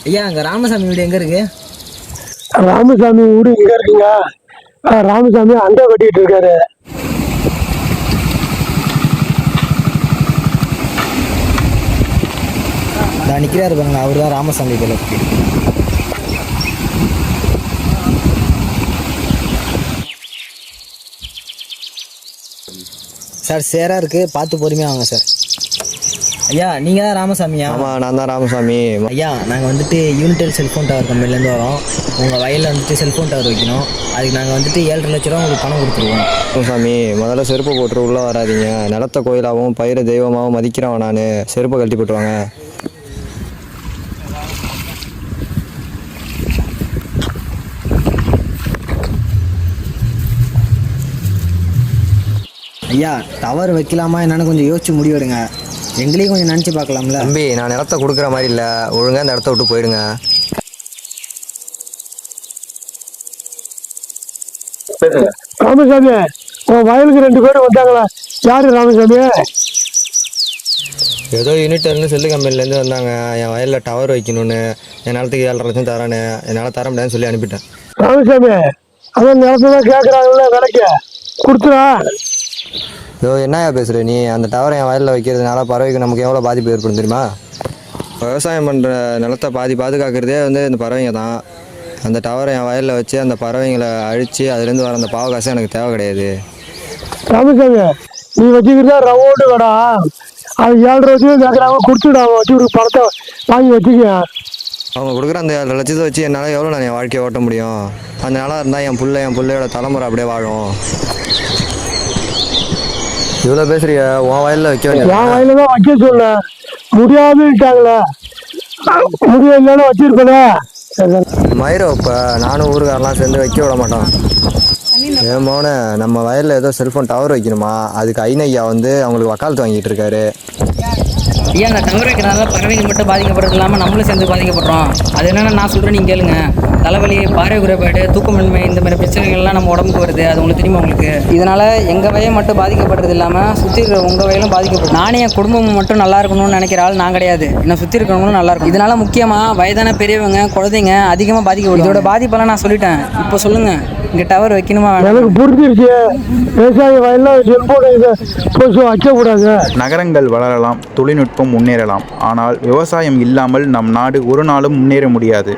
ஐயா அங்கே ராமசாமி வீடு எங்கே இருக்கு? ராமசாமி வீடு இங்க இருக்குங்க. ராமசாமி அண்டை வெட்டிட்டு இருக்காரு. நான் நிற்கிறாரு பாருங்க, அவர் தான் ராமசாமி போல இருக்கு. சார் சேரா இருக்கு, பார்த்து பொறுமையாக வாங்க சார். ஐயா நீங்கள் தான் ராமசாமியா? ஆமாம், நான் தான் ராமசாமி. ஐயா நாங்கள் வந்துட்டு யூனிடெல் செல்ஃபோன் டவர் கம்பெனிலேருந்து வரோம். உங்கள் வயலில் வந்துட்டு செல்ஃபோன் டவர் வைக்கணும். அதுக்கு நாங்கள் வந்துட்டு 7.5 லட்ச ரூபா உங்களுக்கு பணம் கொடுத்துருவோம். ராமசாமி, முதல்ல செருப்பு போட்டு உள்ளே வராதிங்க. நிலத்தை கோயிலாகவும் பயிரை தெய்வமாகவும் மதிக்கிறவன் நான். செருப்பை கழட்டி போட்டுருவாங்க. ஐயா டவர் வைக்கலாமா என்னன்னு கொஞ்சம் யோசிச்சு முடிவெடுங்க. எங்களையும் கொஞ்சம் நினச்சி பார்க்கலாம்ல. தம்பி, நான் நிலத்தை கொடுக்குற மாதிரி இல்லை. ஒழுங்காக இந்த இடத்த விட்டு போயிடுங்க. ராமசாமி, உன் வயலுக்கு 2 பேரும் வந்தாங்களா? யாரு ராமசாமி? ஏதோ யூனிட்டர்னு செல்லு கம்பெனிலேருந்து வந்தாங்க. என் வயலில் டவர் வைக்கணும்னு. என் நிலத்துக்கு 7.5 லட்சம் தரேன்னு. என்னால் தர முடியாதுன்னு சொல்லி அனுப்பிட்டேன். ராமசாமி, அதான் நிலத்தான் கேட்குறாங்கல்ல, விலைக்கு கொடுத்துடா. இதோ என்னையா பேசுகிற நீ? அந்த டவரை என் வயலில் வைக்கிறதுனால பறவைக்கு நமக்கு எவ்வளோ பாதிப்பு ஏற்படும் தெரியுமா? விவசாயம் பண்ணுற நிலத்தை பாதுகாக்கிறதே இந்த பறவைங்க தான். அந்த டவரை என் வயலில் வச்சு அந்த பறவைங்களை அழித்து அதுலேருந்து வர அந்த பாவகாசம் எனக்கு தேவை கிடையாது. ராமசாமி, நீ வச்சுக்கிறதா ரவோண்டு கடா. அது 7.5 லட்சம் கேட்குறாங்க, கொடுத்துடாம வச்சு ஒரு பணத்தை வாங்கி வச்சுக்க. அவங்க கொடுக்குற அந்த 7.5 லட்சத்தை வச்சு என்னால் எவ்வளோ நான் என் வாழ்க்கையை ஓட்ட முடியும்? அந்த நிலம் இருந்தால் என் பிள்ளையோட தலைமுறை அப்படியே வாழும். இவ்வளோ பேசுறியா? உன் வயலில் வைக்க வேண்டிய என் வயலில் தான் வைக்க சொல்ல முடியாதுட்டாங்களே. முடியலன்னு வச்சிருப்பேன். மயிரை இப்போ நானும் ஊருக்காரெலாம் சேர்ந்து வைக்க விட மாட்டோம். என் மோனே, நம்ம வயலில் ஏதோ செல்ஃபோன் டவர் வைக்கணுமா? அதுக்கு ஐயா அவங்களுக்கு வக்காலத்து வாங்கிட்டு இருக்காரு. ஐயா அந்த டவர் வைக்கிறதுனால பறவைகள் மட்டும் பாதிக்கப்படுறது இல்லாமல் நம்மளும் சேர்ந்து பாதிக்கப்படுறோம். அது என்னென்னா நான் சொல்கிறேன், நீங்கள் கேளுங்க. தலைவலி, பார்வை குறைபாடு, தூக்கமின்மை, இந்த மாதிரி பிரச்சனைகள்லாம் நம்ம உடம்புக்கு வருது. அது உங்களுக்கு தெரியுமா? உங்களுக்கு இதனால் எங்கள் வயல் மட்டும் பாதிக்கப்படுறது இல்லாமல் சுற்றி இருக்கிற உங்கள் வயலும் பாதிக்கப்படும். நானே என் குடும்பம் மட்டும் நல்லா இருக்கணும்னு நினைக்கிற ஆள் நான் கிடையாது. என்னை சுற்றி இருக்கிறவங்களும் நல்லா இருக்கும். இதனால் முக்கியமாக வயதான பெரியவங்க, குழந்தைங்க அதிகமாக பாதிக்கப்படும். இதோட பாதிப்பெல்லாம் நான் சொல்லிட்டேன். இப்போ சொல்லுங்கள், இங்கே டவர் வைக்கணுமா? எனக்கு புரிஞ்சிருச்சு. விவசாய வயலில் செல்போன் வைக்கக்கூடாது. நகரங்கள் வளரலாம், தொழில்நுட்பம் முன்னேறலாம். ஆனால் விவசாயம் இல்லாமல் நம் நாடு ஒரு நாளும் முன்னேற முடியாது.